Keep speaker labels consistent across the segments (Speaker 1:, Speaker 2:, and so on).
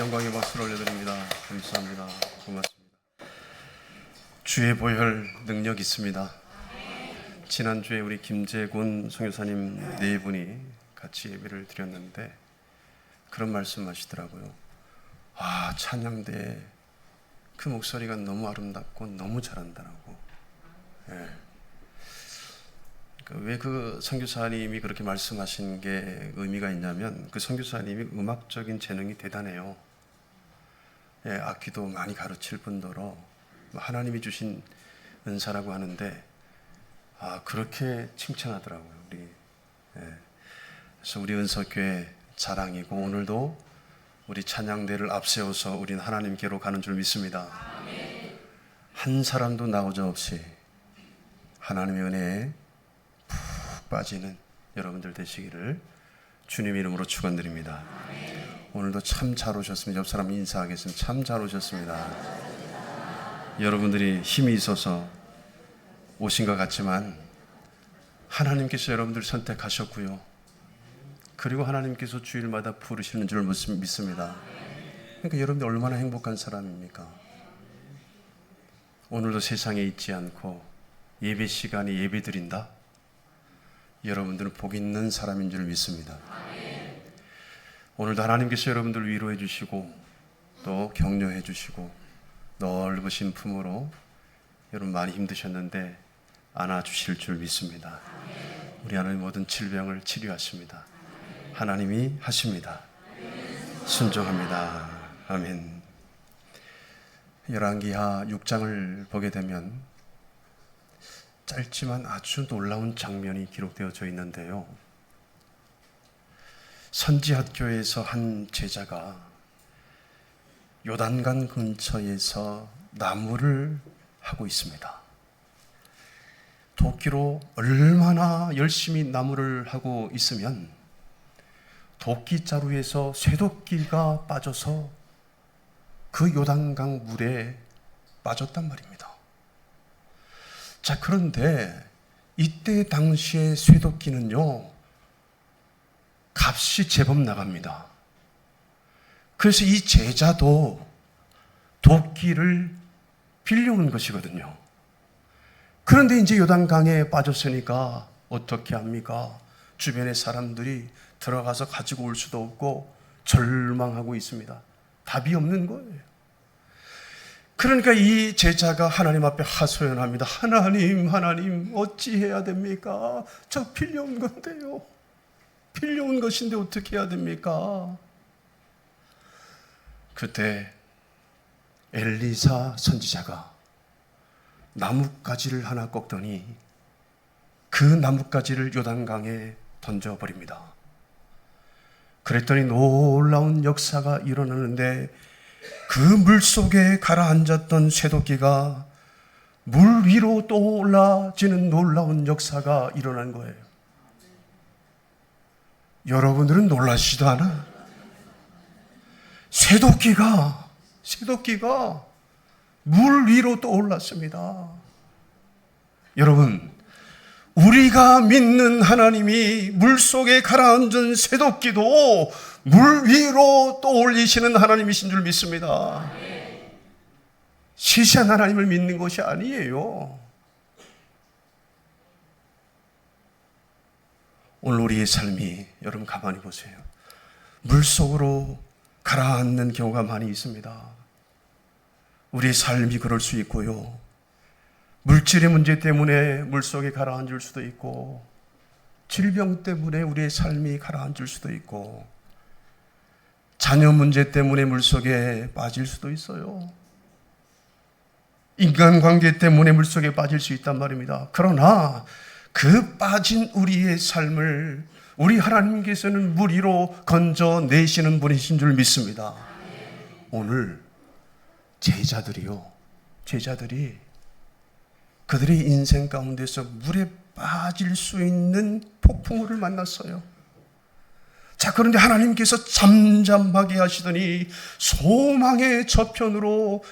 Speaker 1: 영광의 박수를 올려드립니다. 감사합니다. 고맙습니다. 주의 보혈 능력 있습니다. 지난주에 우리 김재곤 선교사님 네 분이 같이 예배를 드렸는데 그런 말씀 하시더라고요. 찬양대 그 목소리가 너무 아름답고 너무 잘한다라고. 왜 그 선교사님이 그렇게 말씀하신 게 의미가 있냐면 그 선교사님이 음악적인 재능이 대단해요. 악기도 많이 가르칠 뿐더러 하나님이 주신 은사라고 하는데 그렇게 칭찬하더라고요. 그래서 우리 은석교회 자랑이고 오늘도 우리 찬양대를 앞세워서 우리는 하나님께로 가는 줄 믿습니다. 한 사람도 나오자 없이 하나님의 은혜에 푹 빠지는 여러분들 되시기를 주님 이름으로 축원드립니다. 오늘도 참 잘 오셨습니다. 옆 사람 인사하겠습니다. 참 잘 오셨습니다. 여러분들이 힘이 있어서 오신 것 같지만 하나님께서 여러분들 선택하셨고요. 그리고 하나님께서 주일마다 부르시는 줄 믿습니다. 그러니까 여러분들 얼마나 행복한 사람입니까? 오늘도 세상에 있지 않고 예배 시간에 예배 드린다? 여러분들은 복 있는 사람인 줄 믿습니다. 오늘도 하나님께서 여러분들 위로해 주시고 또 격려해 주시고 넓으신 품으로 여러분 많이 힘드셨는데 안아주실 줄 믿습니다. 우리 하나님 모든 질병을 치료하십니다. 하나님이 하십니다. 순종합니다. 아멘. 열왕기하 6장을 보게 되면 짧지만 아주 놀라운 장면이 기록되어져 있는데요. 선지학교에서 한 제자가 요단강 근처에서 나무를 하고 있습니다. 도끼로 얼마나 열심히 나무를 하고 있으면 도끼 자루에서 쇠도끼가 빠져서 그 요단강 물에 빠졌단 말입니다. 자, 그런데 이때 당시의 쇠도끼는요, 값이 제법 나갑니다. 그래서 이 제자도 도끼를 빌려온 것이거든요. 그런데 이제 요단강에 빠졌으니까 어떻게 합니까? 주변의 사람들이 들어가서 가지고 올 수도 없고 절망하고 있습니다. 답이 없는 거예요. 그러니까 이 제자가 하나님 앞에 하소연합니다. 하나님 어찌해야 됩니까? 저 빌려온 건데요. 빌려온 것인데 어떻게 해야 됩니까? 그때 엘리사 선지자가 나뭇가지를 하나 꺾더니 그 나뭇가지를 요단강에 던져버립니다. 그랬더니 놀라운 역사가 일어나는데 그 물속에 가라앉았던 쇠도끼가 물 위로 떠올라지는 놀라운 역사가 일어난 거예요. 여러분들은 놀라시지도 않아? 쇠도끼가 물 위로 떠올랐습니다. 여러분, 우리가 믿는 하나님이 물속에 가라앉은 쇠도끼도 물 위로 떠올리시는 하나님이신 줄 믿습니다. 시시한 하나님을 믿는 것이 아니에요. 오늘 우리의 삶이, 여러분 가만히 보세요. 물속으로 가라앉는 경우가 많이 있습니다. 우리의 삶이 그럴 수 있고요. 물질의 문제 때문에 물속에 가라앉을 수도 있고, 질병 때문에 우리의 삶이 가라앉을 수도 있고, 자녀 문제 때문에 물속에 빠질 수도 있어요. 인간관계 때문에 물속에 빠질 수 있단 말입니다. 그러나 그 빠진 우리의 삶을 우리 하나님께서는 물 위로 건져내시는 분이신 줄 믿습니다. 오늘 제자들이 그들의 인생 가운데서 물에 빠질 수 있는 폭풍우를 만났어요. 자, 그런데 하나님께서 잠잠하게 하시더니 소망의 저편으로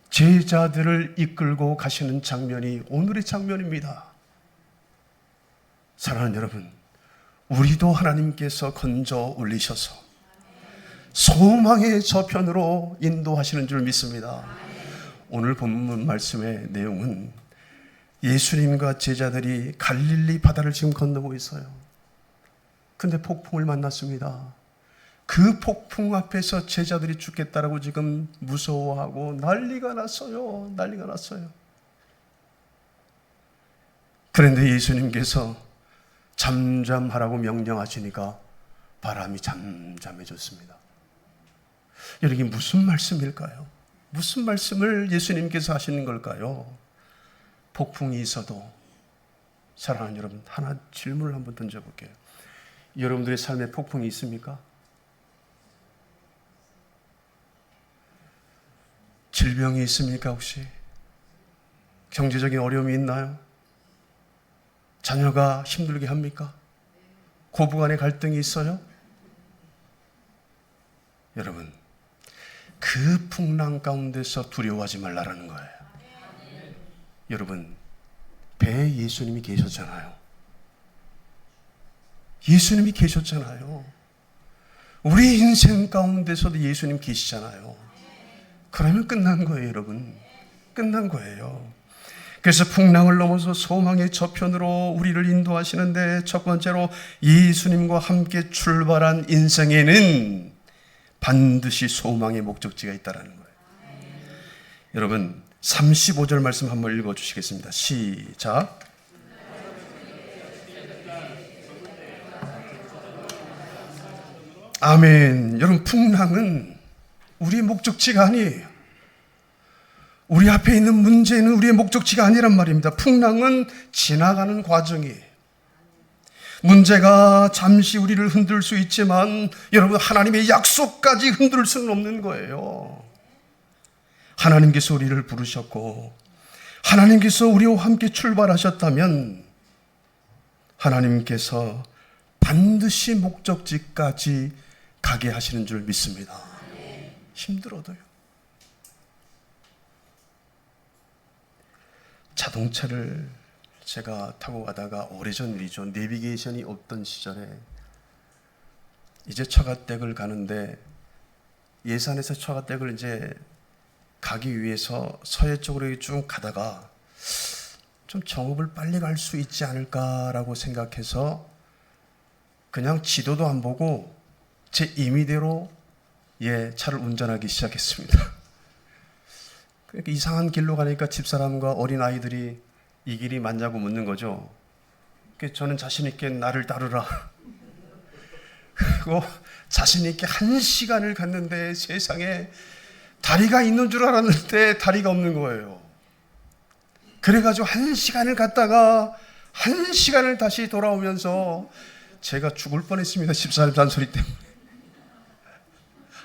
Speaker 1: 제자들을 이끌고 가시는 장면이 오늘의 장면입니다. 사랑하는 여러분, 우리도 하나님께서 건져 올리셔서 소망의 저편으로 인도하시는 줄 믿습니다. 오늘 본문 말씀의 내용은 예수님과 제자들이 갈릴리 바다를 지금 건너고 있어요. 근데 폭풍을 만났습니다. 그 폭풍 앞에서 제자들이 죽겠다라고 지금 무서워하고 난리가 났어요. 난리가 났어요. 그런데 예수님께서 잠잠하라고 명령하시니까 바람이 잠잠해졌습니다. 여러분, 이게 무슨 말씀일까요? 무슨 말씀을 예수님께서 하시는 걸까요? 폭풍이 있어도, 사랑하는 여러분, 하나 질문을 한번 던져볼게요. 여러분들의 삶에 폭풍이 있습니까? 질병이 있습니까 혹시? 경제적인 어려움이 있나요? 자녀가 힘들게 합니까? 고부간의 갈등이 있어요? 여러분, 그 풍랑 가운데서 두려워하지 말라라는 거예요. 여러분, 배에 예수님이 계셨잖아요. 예수님이 계셨잖아요. 우리 인생 가운데서도 예수님 계시잖아요. 그러면 끝난 거예요, 여러분. 끝난 거예요. 그래서 풍랑을 넘어서 소망의 저편으로 우리를 인도하시는데, 첫 번째로 예수님과 함께 출발한 인생에는 반드시 소망의 목적지가 있다는 거예요. 여러분, 35절 말씀 한번 읽어주시겠습니다. 시작. 아멘. 여러분, 풍랑은 우리의 목적지가 아니에요. 우리 앞에 있는 문제는 우리의 목적지가 아니란 말입니다. 풍랑은 지나가는 과정이에요. 문제가 잠시 우리를 흔들 수 있지만 여러분, 하나님의 약속까지 흔들 수는 없는 거예요. 하나님께서 우리를 부르셨고 하나님께서 우리와 함께 출발하셨다면 하나님께서 반드시 목적지까지 가게 하시는 줄 믿습니다. 힘들어도요. 자동차를 제가 타고 가다가 오래전 일이죠. 내비게이션이 없던 시절에 이제 처가댁을 가는데, 예산에서 처가댁을 이제 가기 위해서 서해 쪽으로 쭉 가다가 좀 정읍을 빨리 갈 수 있지 않을까라고 생각해서 그냥 지도도 안 보고 제 임의대로 차를 운전하기 시작했습니다. 그러니까 이상한 길로 가니까 집사람과 어린 아이들이 이 길이 맞냐고 묻는 거죠. 그래서 저는 자신 있게 나를 따르라. 그리고 자신 있게 1시간을 갔는데 세상에 다리가 있는 줄 알았는데 다리가 없는 거예요. 그래가지고 1시간을 갔다가 1시간을 다시 돌아오면서 제가 죽을 뻔했습니다. 집사람 잔소리 때문에.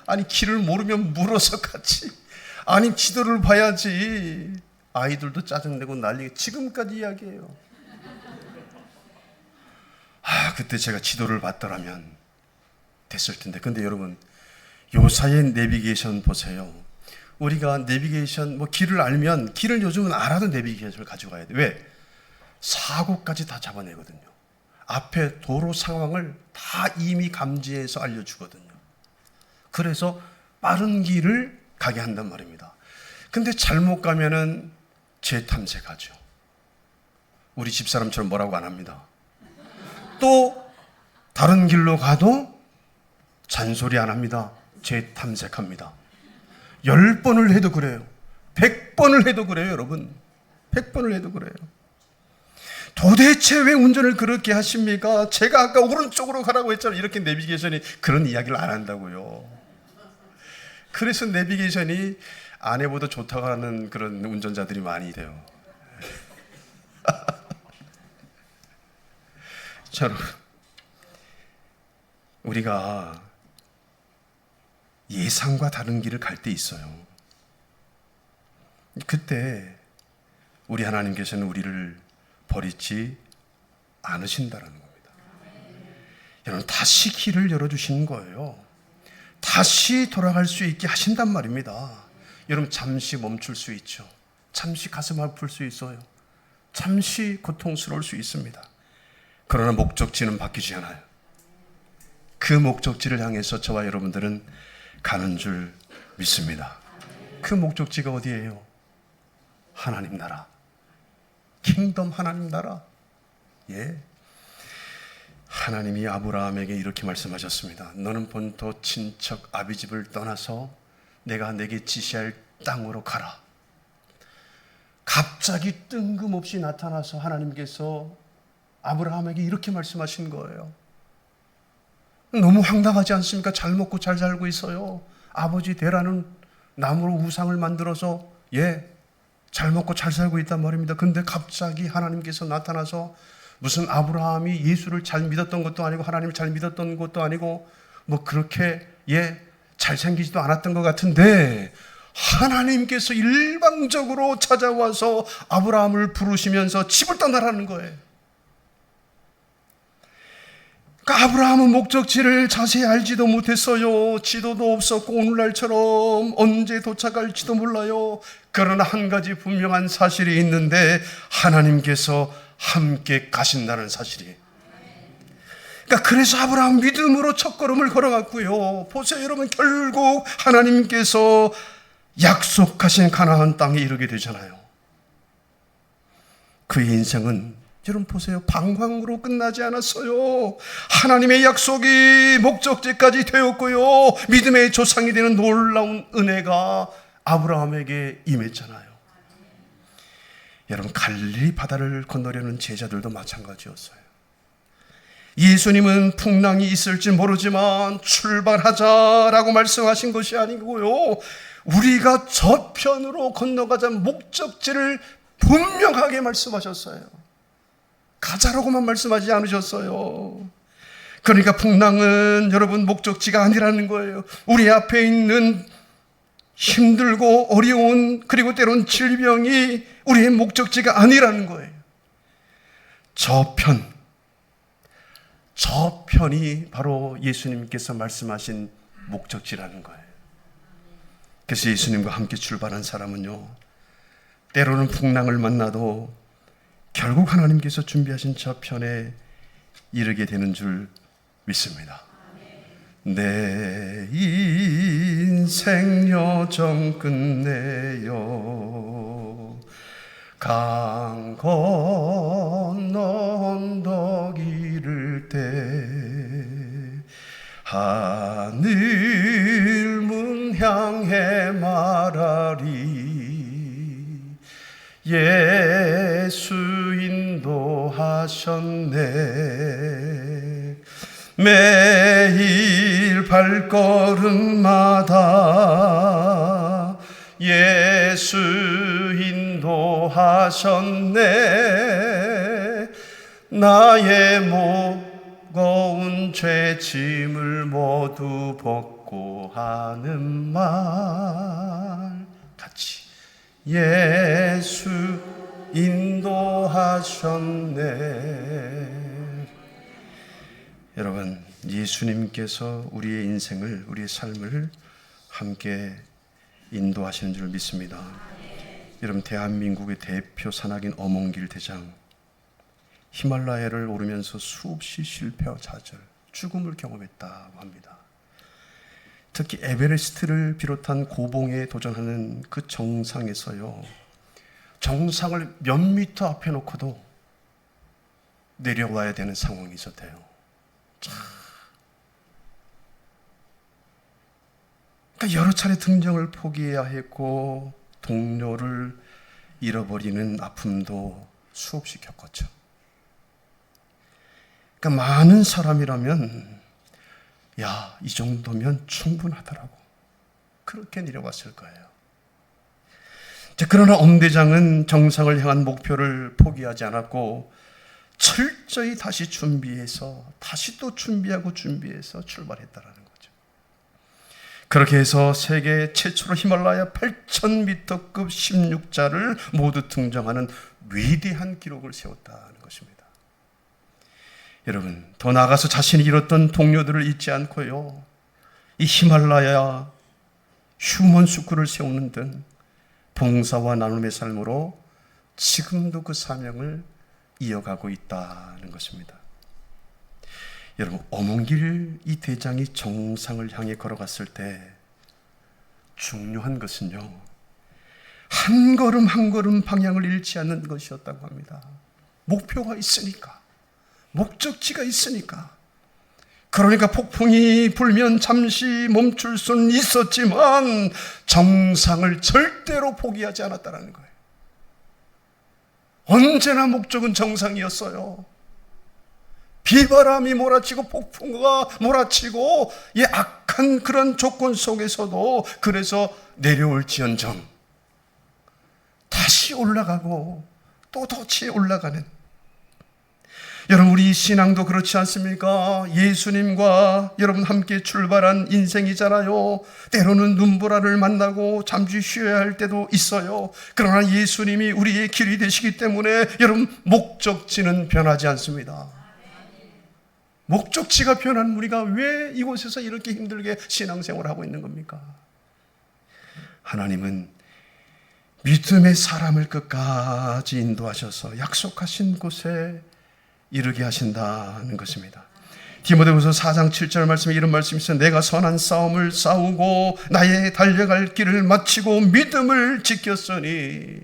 Speaker 1: 아니, 길을 모르면 물어서 갔지. 아니, 지도를 봐야지. 아이들도 짜증내고 난리. 지금까지 이야기해요. 그때 제가 지도를 봤더라면 됐을 텐데. 근데 여러분, 요 사이에 내비게이션 보세요. 우리가 내비게이션, 길을 알면, 길을 요즘은 알아도 내비게이션을 가지고 가야 돼. 왜? 사고까지 다 잡아내거든요. 앞에 도로 상황을 다 이미 감지해서 알려주거든요. 그래서 빠른 길을 가게 한단 말입니다. 근데 잘못 가면은 재탐색하죠. 우리 집사람처럼 뭐라고 안 합니다. 또 다른 길로 가도 잔소리 안 합니다. 재탐색합니다. 10번을 해도 그래요. 100번을 해도 그래요, 여러분. 100번을 해도 그래요. 도대체 왜 운전을 그렇게 하십니까? 제가 아까 오른쪽으로 가라고 했잖아요. 이렇게 내비게이션이 그런 이야기를 안 한다고요. 그래서 내비게이션이 아내보다 좋다고 하는 그런 운전자들이 많이 돼요. 자, 여러분, 우리가 예상과 다른 길을 갈 때 있어요. 그때 우리 하나님께서는 우리를 버리지 않으신다는 겁니다. 여러분, 다시 길을 열어주시는 거예요. 다시 돌아갈 수 있게 하신단 말입니다. 여러분, 잠시 멈출 수 있죠. 잠시 가슴 아플 수 있어요. 잠시 고통스러울 수 있습니다. 그러나 목적지는 바뀌지 않아요. 그 목적지를 향해서 저와 여러분들은 가는 줄 믿습니다. 그 목적지가 어디예요? 하나님 나라, 킹덤 하나님 나라. 예. 하나님이 아브라함에게 이렇게 말씀하셨습니다. 너는 본토 친척 아비집을 떠나서 내가 내게 지시할 땅으로 가라. 갑자기 뜬금없이 나타나서 하나님께서 아브라함에게 이렇게 말씀하신 거예요. 너무 황당하지 않습니까? 잘 먹고 잘 살고 있어요. 아버지 되라는 나무로 우상을 만들어서 잘 먹고 잘 살고 있단 말입니다. 근데 갑자기 하나님께서 나타나서 무슨 아브라함이 예수를 잘 믿었던 것도 아니고 하나님을 잘 믿었던 것도 아니고 뭐 그렇게 잘생기지도 않았던 것 같은데 하나님께서 일방적으로 찾아와서 아브라함을 부르시면서 집을 떠나라는 거예요. 그러니까 아브라함은 목적지를 자세히 알지도 못했어요. 지도도 없었고 오늘날처럼 언제 도착할지도 몰라요. 그러나 한 가지 분명한 사실이 있는데 하나님께서 함께 가신다는 사실이에요. 그러니까 그래서 아브라함 믿음으로 첫걸음을 걸어갔고요. 보세요 여러분, 결국 하나님께서 약속하신 가나안 땅에 이르게 되잖아요. 그의 인생은 여러분 보세요, 방황으로 끝나지 않았어요. 하나님의 약속이 목적지까지 되었고요. 믿음의 조상이 되는 놀라운 은혜가 아브라함에게 임했잖아요. 여러분, 갈릴리 바다를 건너려는 제자들도 마찬가지였어요. 예수님은 풍랑이 있을지 모르지만 출발하자라고 말씀하신 것이 아니고요, 우리가 저편으로 건너가자 목적지를 분명하게 말씀하셨어요. 가자라고만 말씀하지 않으셨어요. 그러니까 풍랑은 여러분 목적지가 아니라는 거예요. 우리 앞에 있는 힘들고 어려운, 그리고 때론 질병이 우리의 목적지가 아니라는 거예요. 저편이 바로 예수님께서 말씀하신 목적지라는 거예요. 그래서 예수님과 함께 출발한 사람은요, 때로는 풍랑을 만나도 결국 하나님께서 준비하신 저편에 이르게 되는 줄 믿습니다. 내 인생 여정 끝내요 강 건너 언덕 이를 때 하늘 문 향해 말하리 예수 인도하셨네 매일 발걸음마다 예수 인도하셨네 나의 무거운 죄짐을 모두 벗고 하는 말 같이 예수 인도하셨네. 여러분, 예수님께서 우리의 인생을, 우리의 삶을 함께 인도하시는 줄 믿습니다. 여러분, 대한민국의 대표 산악인 어몽길 대장, 히말라야를 오르면서 수없이 실패와 좌절, 죽음을 경험했다고 합니다. 특히 에베레스트를 비롯한 고봉에 도전하는 그 정상에서요, 정상을 몇 미터 앞에 놓고도 내려와야 되는 상황이 있었대요. 그러니까 여러 차례 등정을 포기해야 했고 동료를 잃어버리는 아픔도 수없이 겪었죠. 그러니까 많은 사람이라면 이 정도면 충분하더라고 그렇게 내려왔을 거예요. 그러나 엄대장은 정상을 향한 목표를 포기하지 않았고 철저히 다시 준비해서 다시 또 준비해서 출발했다라는 거죠. 그렇게 해서 세계 최초로 히말라야 8,000m급 16자를 모두 등정하는 위대한 기록을 세웠다는 것입니다. 여러분, 더 나아가서 자신이 잃었던 동료들을 잊지 않고요, 이 히말라야 휴먼 스쿨을 세우는 등 봉사와 나눔의 삶으로 지금도 그 사명을 이어가고 있다는 것입니다. 여러분, 어몽길 이 대장이 정상을 향해 걸어갔을 때 중요한 것은요, 한 걸음 한 걸음 방향을 잃지 않는 것이었다고 합니다. 목표가 있으니까, 목적지가 있으니까. 그러니까 폭풍이 불면 잠시 멈출 수는 있었지만 정상을 절대로 포기하지 않았다는 거예요. 언제나 목적은 정상이었어요. 비바람이 몰아치고 폭풍과 몰아치고 이 악한 그런 조건 속에서도 그래서 내려올지언정 다시 올라가고 또 덧이 올라가는, 여러분 우리 신앙도 그렇지 않습니까? 예수님과 여러분 함께 출발한 인생이잖아요. 때로는 눈보라를 만나고 잠시 쉬어야 할 때도 있어요. 그러나 예수님이 우리의 길이 되시기 때문에 여러분 목적지는 변하지 않습니다. 목적지가 변한 우리가 왜 이곳에서 이렇게 힘들게 신앙생활을 하고 있는 겁니까? 하나님은 믿음의 사람을 끝까지 인도하셔서 약속하신 곳에 이르게 하신다는 것입니다. 디모데후서 4장 7절 말씀에 이런 말씀이 있어요. 내가 선한 싸움을 싸우고 나의 달려갈 길을 마치고 믿음을 지켰으니.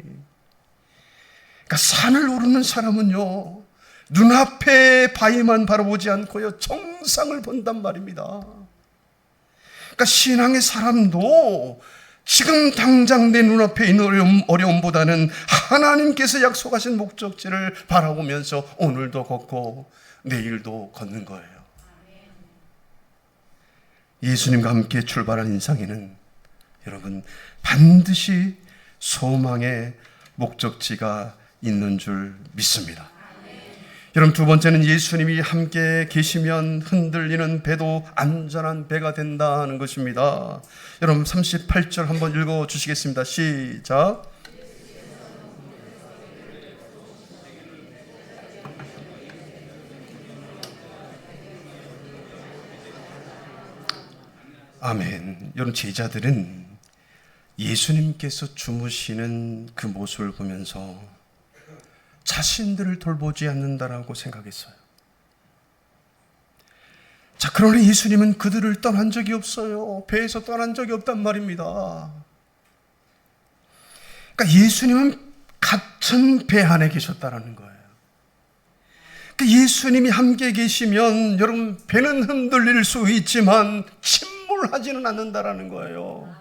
Speaker 1: 그러니까 산을 오르는 사람은요, 눈앞에 바위만 바라보지 않고요, 정상을 본단 말입니다. 그러니까 신앙의 사람도 지금 당장 내 눈앞에 있는 어려움보다는 하나님께서 약속하신 목적지를 바라보면서 오늘도 걷고 내일도 걷는 거예요. 예수님과 함께 출발한 인생에는 여러분 반드시 소망의 목적지가 있는 줄 믿습니다. 여러분 두 번째는 예수님이 함께 계시면 흔들리는 배도 안전한 배가 된다는 것입니다. 여러분 38절 한번 읽어 주시겠습니다. 시작. 아멘. 여러분 제자들은 예수님께서 주무시는 그 모습을 보면서 자신들을 돌보지 않는다라고 생각했어요. 자, 그러나 예수님은 그들을 떠난 적이 없어요. 배에서 떠난 적이 없단 말입니다. 그러니까 예수님은 갇힌 배 안에 계셨다라는 거예요. 그러니까 예수님이 함께 계시면 여러분 배는 흔들릴 수 있지만 침몰하지는 않는다라는 거예요.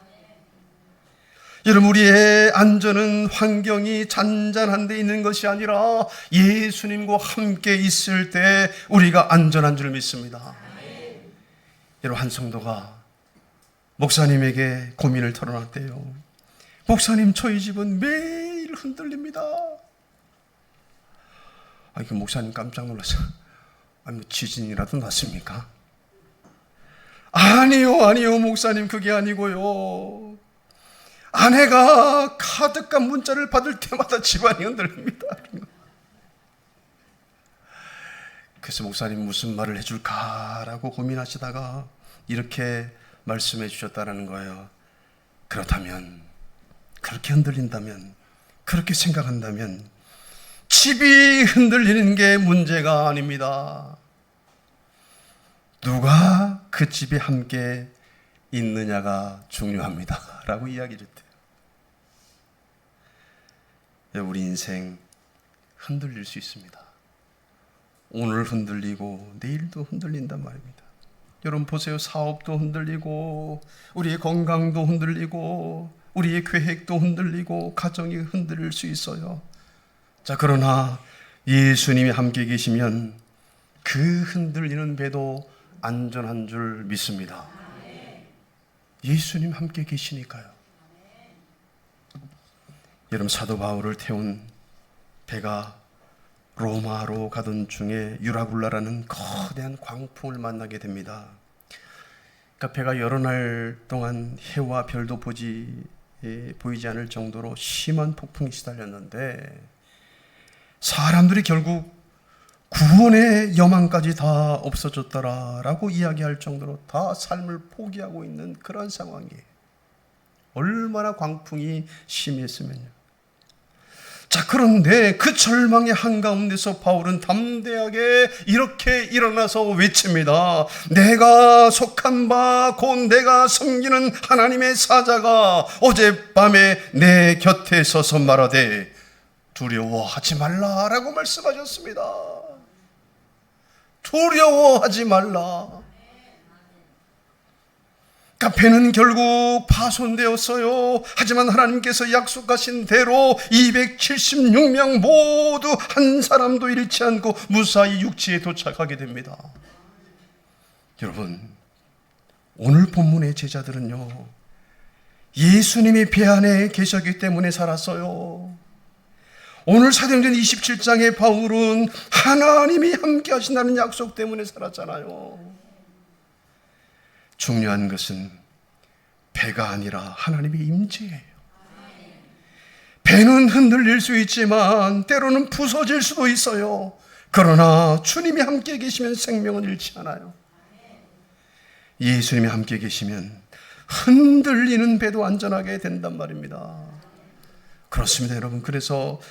Speaker 1: 여러분 우리의 안전은 환경이 잔잔한 데 있는 것이 아니라 예수님과 함께 있을 때 우리가 안전한 줄 믿습니다. 여러분 한 성도가 목사님에게 고민을 털어놨대요. 목사님 저희 집은 매일 흔들립니다. 그 목사님 깜짝 놀라서 뭐 지진이라도 났습니까? 아니요 목사님 그게 아니고요. 아내가 카드값 문자를 받을 때마다 집안이 흔들립니다. 그래서 목사님 무슨 말을 해줄까라고 고민하시다가 이렇게 말씀해 주셨다는 거예요. 그렇다면, 그렇게 흔들린다면, 그렇게 생각한다면 집이 흔들리는 게 문제가 아닙니다. 누가 그 집에 함께 있느냐가 중요합니다 라고 이야기를 했대요. 우리 인생 흔들릴 수 있습니다. 오늘 흔들리고 내일도 흔들린단 말입니다. 여러분 보세요. 사업도 흔들리고 우리의 건강도 흔들리고 우리의 계획도 흔들리고 가정이 흔들릴 수 있어요. 자, 그러나 예수님이 함께 계시면 그 흔들리는 배도 안전한 줄 믿습니다. 예수님 함께 계시니까요. 여러분 사도 바울을 태운 배가 로마로 가던 중에 유라굴라라는 거대한 광풍을 만나게 됩니다. 그러니까 배가 여러 날 동안 해와 별도 보이지 않을 정도로 심한 폭풍이 시달렸는데 사람들이 결국 구원의 여망까지 다 없어졌더라라고 이야기할 정도로 다 삶을 포기하고 있는 그런 상황이에요. 얼마나 광풍이 심했으면요. 자, 그런데 그 절망의 한가운데서 바울은 담대하게 이렇게 일어나서 외칩니다. 내가 속한 바 곧 내가 섬기는 하나님의 사자가 어젯밤에 내 곁에 서서 말하되 두려워하지 말라라고 말씀하셨습니다. 두려워하지 말라. 그러니까 배는 결국 파손되었어요. 하지만 하나님께서 약속하신 대로 276명 모두 한 사람도 잃지 않고 무사히 육지에 도착하게 됩니다. 여러분, 오늘 본문의 제자들은요, 예수님이 배 안에 계셨기 때문에 살았어요. 오늘 사도행전 27장의 바울은 하나님이 함께 하신다는 약속 때문에 살았잖아요. 중요한 것은 배가 아니라 하나님의 임재예요. 배는 흔들릴 수 있지만 때로는 부서질 수도 있어요. 그러나 주님이 함께 계시면 생명은 잃지 않아요. 예수님이 함께 계시면 흔들리는 배도 안전하게 된단 말입니다. 그렇습니다, 여러분. 그래서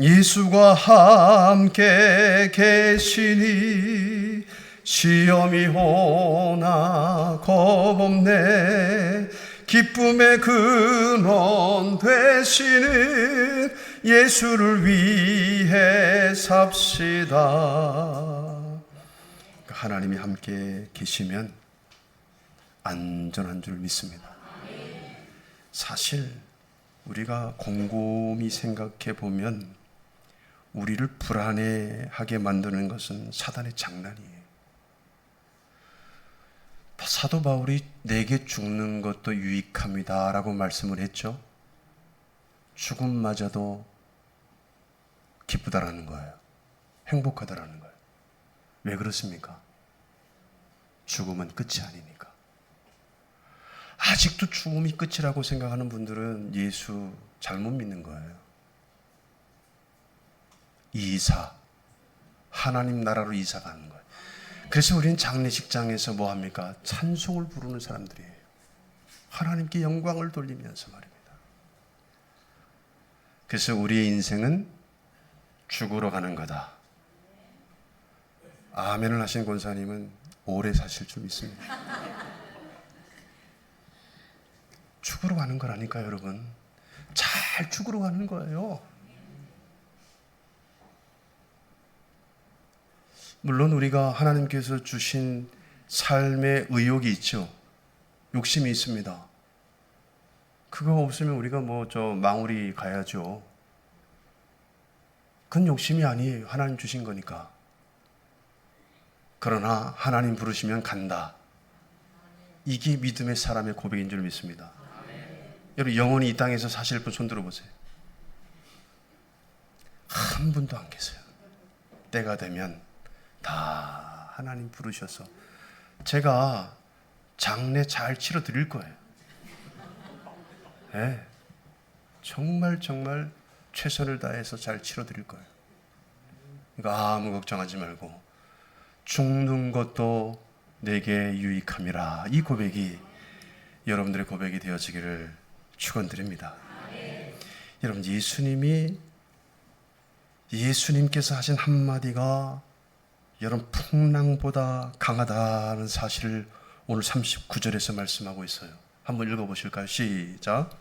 Speaker 1: 예수가 함께 계시니 시험이 오나 겁없네. 기쁨의 근원 되시는 예수를 위해 삽시다. 하나님이 함께 계시면 안전한 줄 믿습니다. 사실 우리가 곰곰이 생각해 보면 우리를 불안해하게 만드는 것은 사단의 장난이에요. 사도 바울이 내게 죽는 것도 유익합니다 라고 말씀을 했죠. 죽음마저도 기쁘다라는 거예요. 행복하다라는 거예요. 왜 그렇습니까? 죽음은 끝이 아니니까. 아직도 죽음이 끝이라고 생각하는 분들은 예수 잘못 믿는 거예요. 이사, 하나님 나라로 이사 가는 거예요. 그래서 우리는 장례식장에서 뭐 합니까? 찬송을 부르는 사람들이에요. 하나님께 영광을 돌리면서 말입니다. 그래서 우리의 인생은 죽으러 가는 거다. 아멘을 하신 권사님은 오래 사실 줄 믿습니다. 죽으러 가는 거라니까요, 여러분. 잘 죽으러 가는 거예요. 물론 우리가 하나님께서 주신 삶의 의욕이 있죠. 욕심이 있습니다. 그거 없으면 우리가 망우리 가야죠. 그건 욕심이 아니에요. 하나님 주신 거니까. 그러나 하나님 부르시면 간다. 이게 믿음의 사람의 고백인 줄 믿습니다. 여러분, 영원히 이 땅에서 사실 분 손 들어보세요. 한 분도 안 계세요. 때가 되면 다 하나님 부르셔서 제가 장례 잘 치러 드릴 거예요. 네, 정말 최선을 다해서 잘 치러 드릴 거예요. 그러니까 아무 걱정하지 말고 죽는 것도 내게 유익함이라. 이 고백이 여러분들의 고백이 되어지기를 축원드립니다. 여러분, 예수님께서 하신 한마디가 여러분 풍랑보다 강하다는 사실을 오늘 39절에서 말씀하고 있어요. 한번 읽어보실까요? 시작.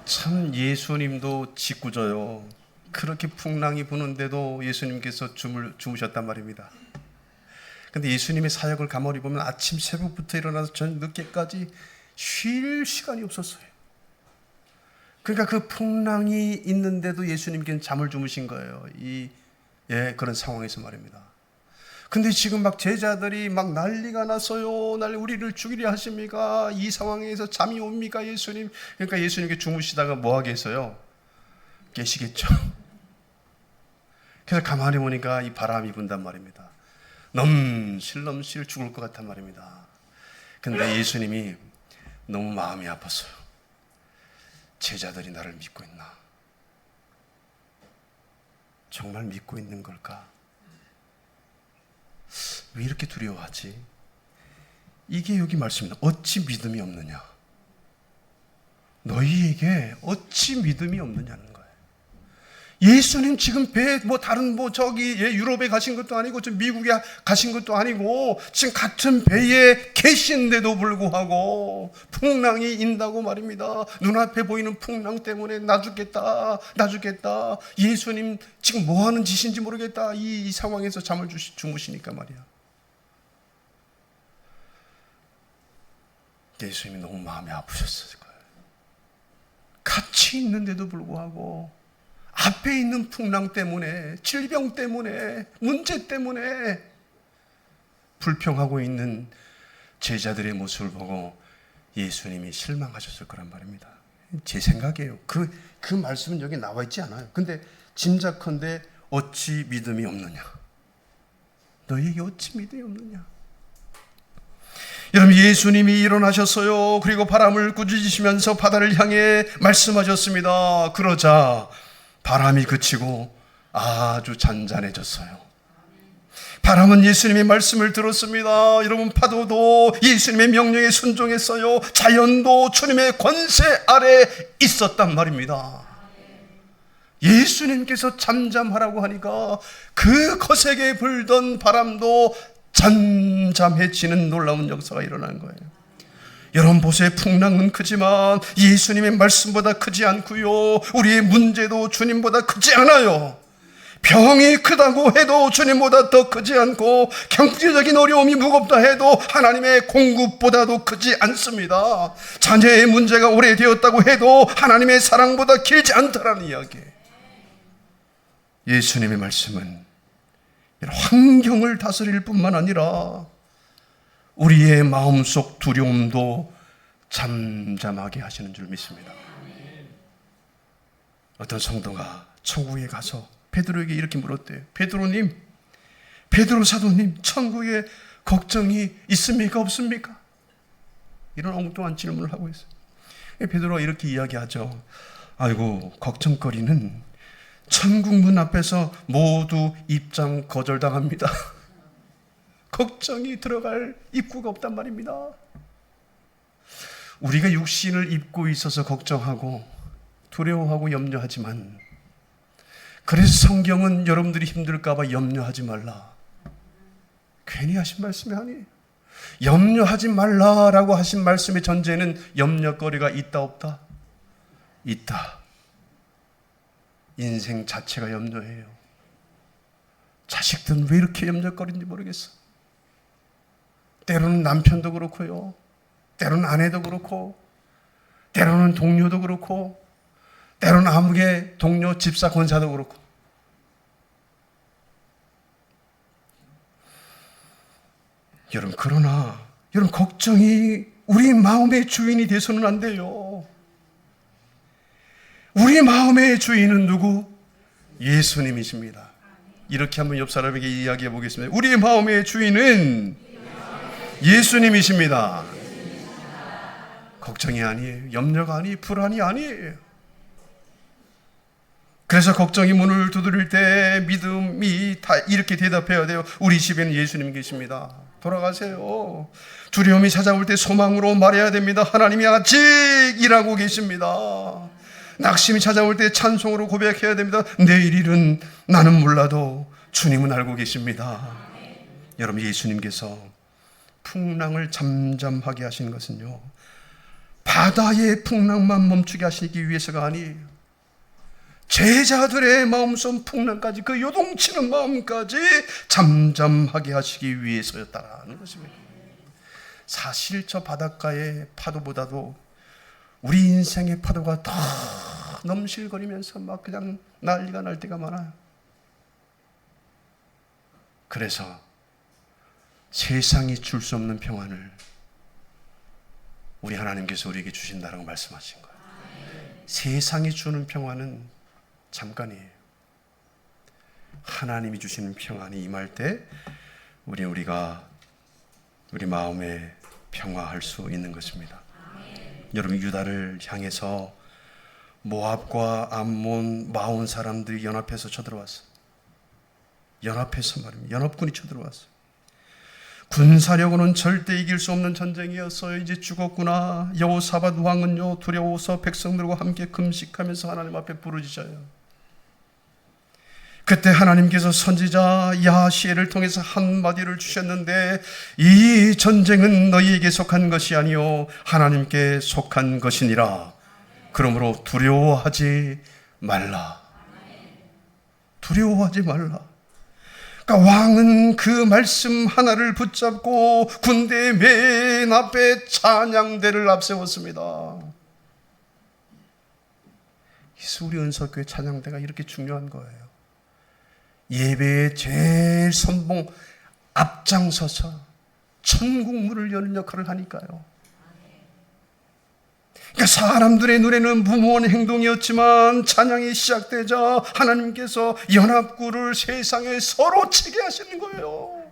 Speaker 1: 참 예수님도 짓궂어요. 그렇게 풍랑이 부는데도 예수님께서 주무셨단 말입니다. 근데 예수님의 사역을 가만히 보면 아침 새벽부터 일어나서 저녁 늦게까지 쉴 시간이 없었어요. 그러니까 그 풍랑이 있는데도 예수님께는 잠을 주무신 거예요. 그런 상황에서 말입니다. 근데 지금 막 제자들이 막 난리가 났어요. 우리를 죽이려 하십니까? 이 상황에서 잠이 옵니까, 예수님? 그러니까 예수님께 주무시다가 뭐 하겠어요? 깨시겠죠. 그래서 가만히 보니까 이 바람이 분단 말입니다. 넘실 죽을 것 같단 말입니다. 근데 예수님이 너무 마음이 아팠어요. 제자들이 나를 믿고 있나? 정말 믿고 있는 걸까? 왜 이렇게 두려워하지? 이게 여기 말씀입니다. 어찌 믿음이 없느냐? 너희에게 어찌 믿음이 없느냐는 거예요. 예수님 지금 다른 저기 유럽에 가신 것도 아니고 좀 미국에 가신 것도 아니고 지금 같은 배에 계신데도 불구하고 풍랑이 인다고 말입니다. 눈앞에 보이는 풍랑 때문에 나 죽겠다. 예수님 지금 뭐 하는 짓인지 모르겠다. 이 상황에서 잠을 주무시니까 말이야. 예수님이 너무 마음이 아프셨을 거예요. 같이 있는데도 불구하고 앞에 있는 풍랑 때문에, 질병 때문에, 문제 때문에 불평하고 있는 제자들의 모습을 보고 예수님이 실망하셨을 거란 말입니다. 제 생각이에요. 그 말씀은 여기 나와 있지 않아요. 근데 짐작컨대 어찌 믿음이 없느냐? 너희에게 어찌 믿음이 없느냐? 여러분, 예수님이 일어나셨어요. 그리고 바람을 꾸짖으시면서 바다를 향해 말씀하셨습니다. 그러자 바람이 그치고 아주 잔잔해졌어요. 바람은 예수님의 말씀을 들었습니다. 여러분, 파도도 예수님의 명령에 순종했어요. 자연도 주님의 권세 아래 있었단 말입니다. 예수님께서 잠잠하라고 하니까 그 거세게 불던 바람도 잠잠해지는 놀라운 역사가 일어나는 거예요. 여러분 보세요. 풍랑은 크지만 예수님의 말씀보다 크지 않고요. 우리의 문제도 주님보다 크지 않아요. 병이 크다고 해도 주님보다 더 크지 않고 경제적인 어려움이 무겁다 해도 하나님의 공급보다도 크지 않습니다. 자녀의 문제가 오래되었다고 해도 하나님의 사랑보다 길지 않다라는 이야기예요. 예수님의 말씀은 환경을 다스릴 뿐만 아니라 우리의 마음속 두려움도 잠잠하게 하시는 줄 믿습니다. 어떤 성도가 천국에 가서 베드로에게 이렇게 물었대요. 베드로 사도님, 천국에 걱정이 있습니까? 없습니까? 이런 엉뚱한 질문을 하고 있어요. 베드로가 이렇게 이야기하죠. 아이고, 걱정거리는 천국 문 앞에서 모두 입장 거절당합니다. 걱정이 들어갈 입구가 없단 말입니다. 우리가 육신을 입고 있어서 걱정하고 두려워하고 염려하지만, 그래서 성경은 여러분들이 힘들까 봐 염려하지 말라, 괜히 하신 말씀이 아니에요. 염려하지 말라라고 하신 말씀의 전제는 염려거리가 있다 없다? 있다. 인생 자체가 염려해요. 자식들은 왜 이렇게 염려거리는지 모르겠어. 때로는 남편도 그렇고요, 때로는 아내도 그렇고, 때로는 동료도 그렇고, 때로는 아무개 동료, 집사, 권사도 그렇고. 여러분, 그러나 여러분, 걱정이 우리 마음의 주인이 돼서는 안 돼요. 우리 마음의 주인은 누구? 예수님이십니다. 이렇게 한번 옆 사람에게 이야기해 보겠습니다. 우리의 마음의 주인은 예수님이십니다. 걱정이 아니에요. 염려가 아니에요. 불안이 아니에요. 그래서 걱정이 문을 두드릴 때 믿음이 다 이렇게 대답해야 돼요. 우리 집에는 예수님 계십니다. 돌아가세요. 두려움이 찾아올 때 소망으로 말해야 됩니다. 하나님이 아직 일하고 계십니다. 낙심이 찾아올 때 찬송으로 고백해야 됩니다. 내일 일은 나는 몰라도 주님은 알고 계십니다. 여러분, 예수님께서 풍랑을 잠잠하게 하신 것은요, 바다의 풍랑만 멈추게 하시기 위해서가 아니에요. 제자들의 마음속 풍랑까지, 그 요동치는 마음까지 잠잠하게 하시기 위해서였다는 것입니다. 사실 저 바닷가의 파도보다도 우리 인생의 파도가 더 넘실거리면서 막 그냥 난리가 날 때가 많아요. 그래서 세상이 줄 수 없는 평안을 우리 하나님께서 우리에게 주신다라고 말씀하신 거예요. 세상이 주는 평안은 잠깐이에요. 하나님이 주시는 평안이 임할 때 우리가 우리 마음에 평화할 수 있는 것입니다. 여러분, 유다를 향해서 모압과 암몬, 마온 사람들이 연합해서 쳐들어왔어요. 연합해서 말입니다. 연합군이 쳐들어왔어요. 군사력으로는 절대 이길 수 없는 전쟁이었어요. 이제 죽었구나. 여호사밧 왕은요 두려워서 백성들과 함께 금식하면서 하나님 앞에 부르짖어요. 그때 하나님께서 선지자 야시엘을 통해서 한마디를 주셨는데, 이 전쟁은 너희에게 속한 것이 아니요 하나님께 속한 것이니라. 그러므로 두려워하지 말라. 두려워하지 말라. 그러니까 왕은 그 말씀 하나를 붙잡고 군대의 맨 앞에 찬양대를 앞세웠습니다. 우리 은석교회 찬양대가 이렇게 중요한 거예요. 예배의 제일 선봉 앞장서서 천국 문을 여는 역할을 하니까요. 그러니까 사람들의 눈에는 무모한 행동이었지만 찬양이 시작되자 하나님께서 연합구를 세상에 서로 치게 하시는 거예요.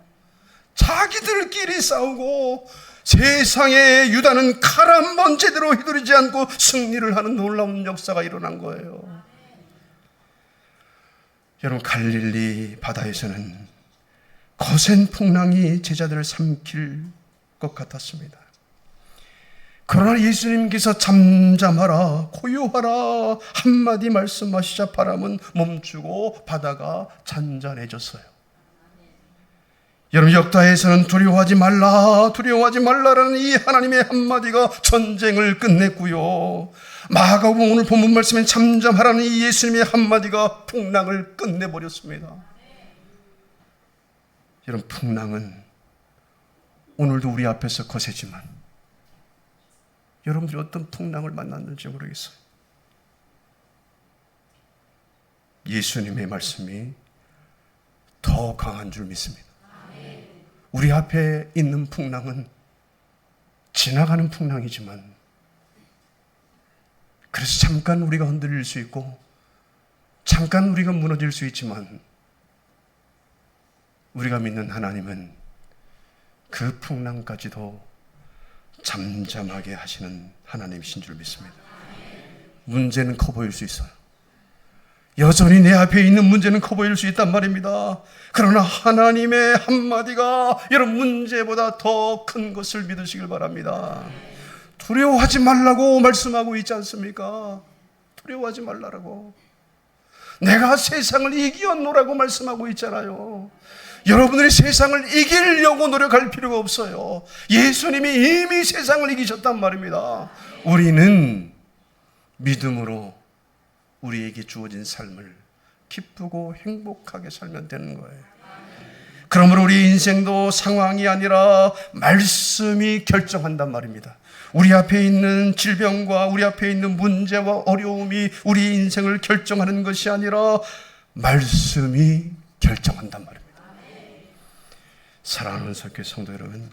Speaker 1: 자기들끼리 싸우고 세상에 유다는 칼 한 번 제대로 휘두르지 않고 승리를 하는 놀라운 역사가 일어난 거예요. 여러분, 갈릴리 바다에서는 거센 풍랑이 제자들을 삼킬 것 같았습니다. 그러나 예수님께서 잠잠하라, 고요하라 한마디 말씀하시자 바람은 멈추고 바다가 잔잔해졌어요. 여러분, 역다에서는 두려워하지 말라, 두려워하지 말라라는 이 하나님의 한마디가 전쟁을 끝냈고요. 마가복음 오늘 본문 말씀에 잠잠하라는 이 예수님의 한마디가 풍랑을 끝내버렸습니다. 여러분, 풍랑은 오늘도 우리 앞에서 거세지만 여러분들이 어떤 풍랑을 만났는지 모르겠어요. 예수님의 말씀이 더 강한 줄 믿습니다. 우리 앞에 있는 풍랑은 지나가는 풍랑이지만, 그래서 잠깐 우리가 흔들릴 수 있고 잠깐 우리가 무너질 수 있지만, 우리가 믿는 하나님은 그 풍랑까지도 잠잠하게 하시는 하나님이신 줄 믿습니다. 문제는 커 보일 수 있어요. 여전히 내 앞에 있는 문제는 커 보일 수 있단 말입니다. 그러나 하나님의 한마디가 여러분 문제보다 더 큰 것을 믿으시길 바랍니다. 두려워하지 말라고 말씀하고 있지 않습니까? 두려워하지 말라고. 내가 세상을 이기었노라고 말씀하고 있잖아요. 여러분들이 세상을 이기려고 노력할 필요가 없어요. 예수님이 이미 세상을 이기셨단 말입니다. 우리는 믿음으로 우리에게 주어진 삶을 기쁘고 행복하게 살면 되는 거예요. 그러므로 우리 인생도 상황이 아니라 말씀이 결정한단 말입니다. 우리 앞에 있는 질병과 우리 앞에 있는 문제와 어려움이 우리 인생을 결정하는 것이 아니라 말씀이 결정한단 말입니다. 사랑하는 설교 성도 여러분,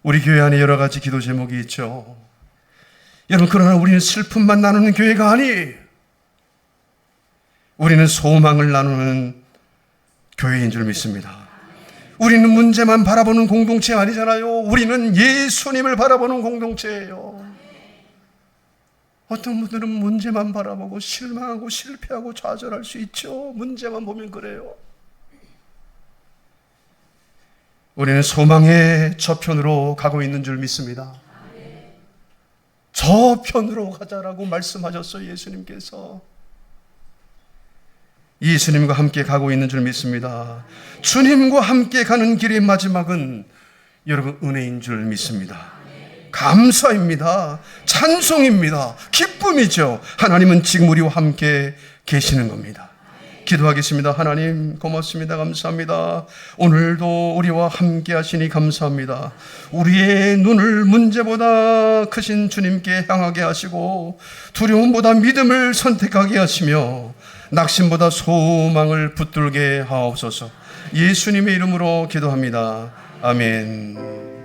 Speaker 1: 우리 교회 안에 여러 가지 기도 제목이 있죠. 여러분, 그러나 우리는 슬픔만 나누는 교회가 아니에요. 우리는 소망을 나누는 교회인 줄 믿습니다. 우리는 문제만 바라보는 공동체 아니잖아요. 우리는 예수님을 바라보는 공동체예요. 어떤 분들은 문제만 바라보고 실망하고 실패하고 좌절할 수 있죠. 문제만 보면 그래요. 우리는 소망의 저편으로 가고 있는 줄 믿습니다. 저편으로 가자라고 말씀하셨어요, 예수님께서. 예수님과 함께 가고 있는 줄 믿습니다. 주님과 함께 가는 길의 마지막은 여러분 은혜인 줄 믿습니다. 감사입니다. 찬송입니다. 기쁨이죠. 하나님은 지금 우리와 함께 계시는 겁니다. 기도하겠습니다. 하나님 고맙습니다. 감사합니다. 오늘도 우리와 함께 하시니 감사합니다. 우리의 눈을 문제보다 크신 주님께 향하게 하시고 두려움보다 믿음을 선택하게 하시며 낙심보다 소망을 붙들게 하옵소서. 예수님의 이름으로 기도합니다. 아멘.